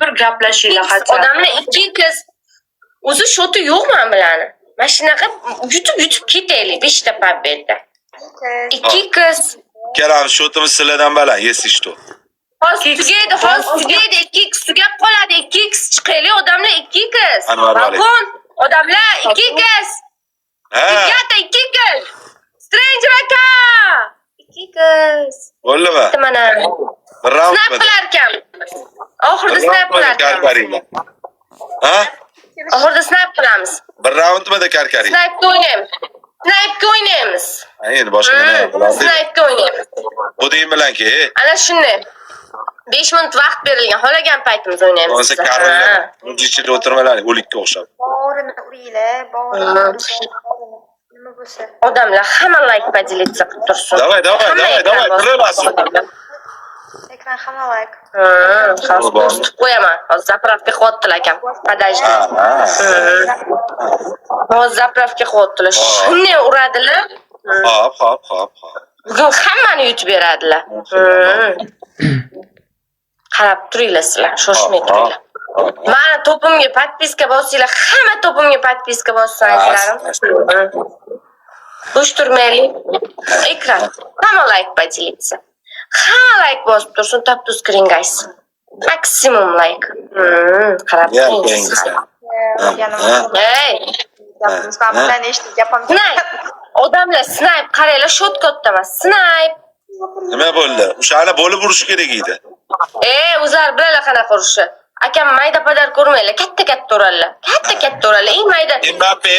bir gaplashinglar hali. Odamlar ikki qiz. O'zi shoti yo'q men bilan. Mana shunaqa yutib ketaylik 5 ta pabelda. Ikki qiz. Kelam shotimiz sizlardan baland, yesi что. Hozir tugaydi, 2x tugab qoladi, 2x chiqaylik odamlar 2x. Balkon, odamlar 2x. Ikkita 2x. Stranger aka. 2x. Bo'ldimi? Mana. Bir round Snap qilar ekan. Oxirida snap qilar ekan. Ha? Oxirida snap qilamiz. Bir roundmida karkaring. Snapga o'ynaymiz. Snapga o'ynaymiz. Endi boshqa nima bo'ladi? Snapga o'ynaymiz. Bu deyim bilan-ki, ana shunday. 5 minut vaqt berilgan. Xohlagan paytimiz o'ynaymiz. O'zi karillar. Ichida o'tirmalaring, o'likka o'xshab. Borini uringlar, borini. Nima bo'lsa. Odamlar hamma like поделиться qilib tursin. Давай, kiraversin. Ekran hamma like. Hozir qo'yaman. Hozir zapravka qilyaptilar ekan. Подожди. Hozir zapravka qilyaptilar. Shunday uradilar. Hop. Bugun hammani yutib beradilar. Qarab turinglar sizlar, shoshmay turinglar. Mana to'pimga podpiska bosinglar, hamma to'pimga podpiska bossanglarim. Bo'sh turmaylik. Ekran. Hamma like поделиться. Hamma like bosib tursin, tap-tuz kiring guys. Maksimum like. Qarab turing. Hey. Gapimiz bilan eshitib gapim. Odamlar snipe qaranglar, shotgotda emas, snipe. Nima bo'ldi? O'shani bo'lib urish kerak edi. O'zlar bilalar qanaqa urishni. Akam mayda padar ko'rmaylar, katta uradilar. Katta uradilar. Eng mayda. Mbappe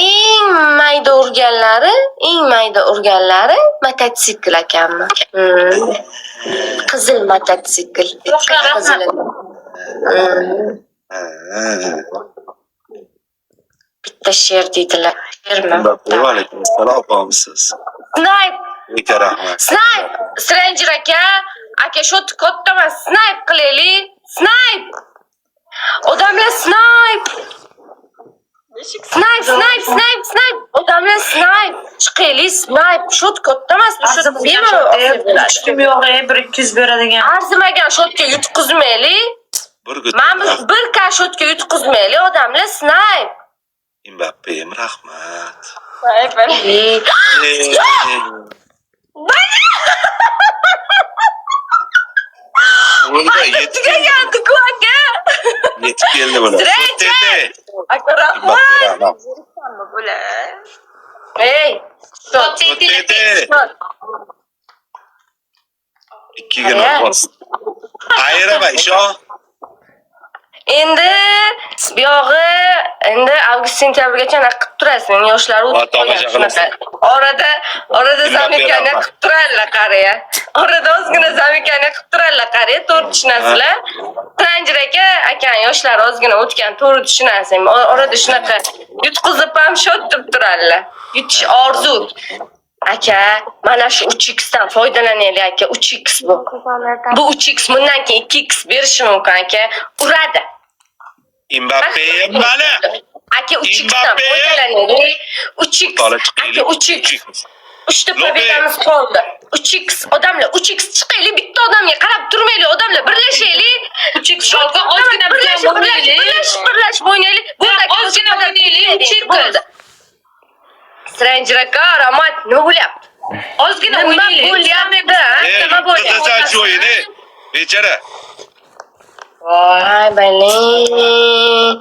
Eng mayda urganlari mototsikl akammi? Qizil mototsikl. Qizil. Bitta she'r deydilar. She'rmi? Va alaykum assalom, qomsiz. Snipe. Meka rahmat. Snipe. Stranger aka shot katta emas, snipe qilaylik. Snipe. Odamlar snipe. Snipe. Odamlar snipe. Chiqaylik snipe. Shot katta emas, bu shot bemalol. Kuchim yo'q, 1-200 beradigan. Arzimagan shotga yutqizmaylik. Mana bir ka shotga yutqizmaylik, odamlar snipe. Mbappe rahmat. Yetib keldi bular. Aka rahmat. Hey, Ikkigina bos. Ayrama isho. Endi avgust sentyabrgacha qilib turasiz. Yoshlar o'tib qolgan. Orada zamikani qilib turadilar qariya. Orada ozgina zamikani qilib turadilar qariya, to'g'ri tushunasizlar. Stranger aka yoshlar ozgina o'tgan, to'g'ri tushunasiz. Orada shunaqa yutqizib ham shot deb turadilar. Yutish orzu. Aka, mana shu 3x dan foydalanaylik aka. 3x bu. Bu 3x bundan keyin 2x berishi mumkin aka. Uradi. Mbappe mana. Aka 3x dan foydalanaylik. 3x. Aka 3x. 3 ta pobedamiz qoldi. 3x odamlar 3x chiqaylik, bitta odamga qarab turmaylik, odamlar birlashaylik. 3x shotga ozgina birlashib o'ynaylik. Ozgina o'ynaylik. 3x bo'ldi. Stranger aka, rahmat, nima bo'lyapti? Ozgina o'ynaylik. Nima bo'lyapti? Qizcha o'yini. Bechara. Voy, balin.